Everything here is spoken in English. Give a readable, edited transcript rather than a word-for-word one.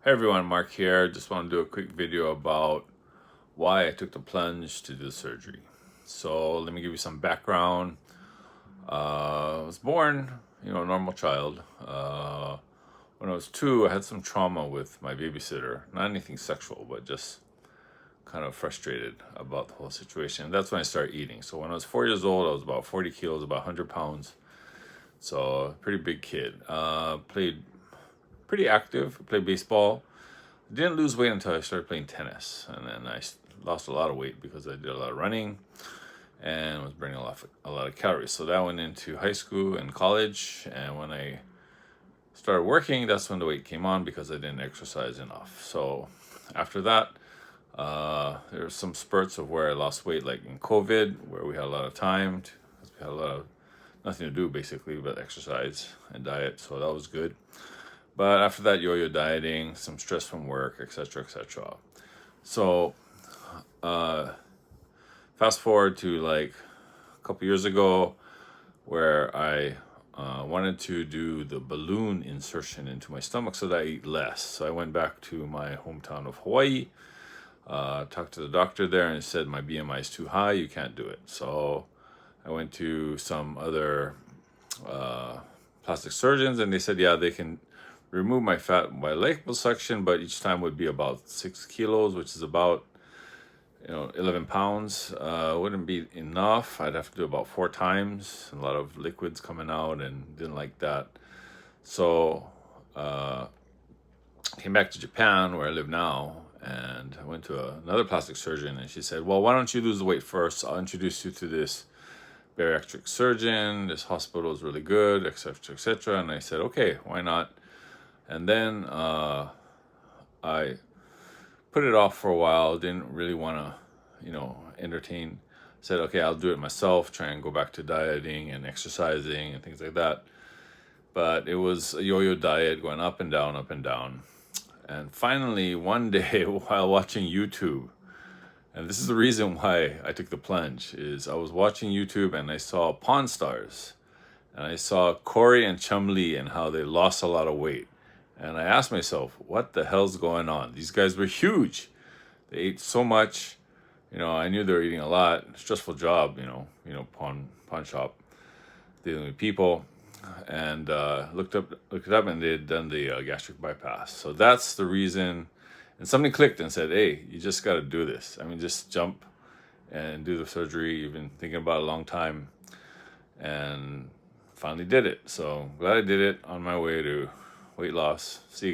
Hey everyone, Mark here. Just want to do a quick video about why I took the plunge to do the surgery. So let me give you some background. I was born, a normal child. When I was 2, I had some trauma with my babysitter. Not anything sexual, but just kind of frustrated about the whole situation. That's when I started eating. So when I was 4 years old, I was about 40 kilos, about 100 pounds. So pretty big kid. Played pretty active, played baseball. Didn't lose weight until I started playing tennis, and then I lost a lot of weight because I did a lot of running and was burning a lot of calories. So that went into high school and college, and when I started working, that's when the weight came on because I didn't exercise enough. So after that, there were some spurts of where I lost weight, like in COVID, where we had a lot of time. We had a lot of nothing to do basically but exercise and diet, so that was good. But after that, yo-yo dieting, some stress from work, etc., etc. So, fast forward to like a couple years ago, where I wanted to do the balloon insertion into my stomach so that I eat less. So I went back to my hometown of Hawaii, talked to the doctor there, and he said my BMI is too high, you can't do it. So I went to some other plastic surgeons, and they said, yeah, they can remove my fat by liposuction, but each time would be about 6 kilos, which is about 11 pounds. Wouldn't be enough. I'd have to do about 4 times, a lot of liquids coming out, and didn't like that. So came back to Japan, where I live now, and I went to another plastic surgeon, and she said, well, why don't you lose the weight first? I'll introduce you to this bariatric surgeon. This hospital is really good, etc., etc. And I said, okay, why not? And then I put it off for a while, didn't really want to, entertain. Said, okay, I'll do it myself, try and go back to dieting and exercising and things like that. But it was a yo-yo diet going up and down, up and down. And finally, one day while watching YouTube, and this is the reason why I took the plunge, is I was watching YouTube and I saw Pawn Stars. And I saw Corey and Chumlee and how they lost a lot of weight. And I asked myself, what the hell's going on? These guys were huge. They ate so much. I knew they were eating a lot. Stressful job, pawn shop, dealing with people. And looked it up, and they had done the gastric bypass. So that's the reason. And something clicked and said, hey, you just got to do this. I mean, just jump and do the surgery. You've been thinking about it a long time. And finally did it. So glad I did it, on my way to weight loss. See you guys.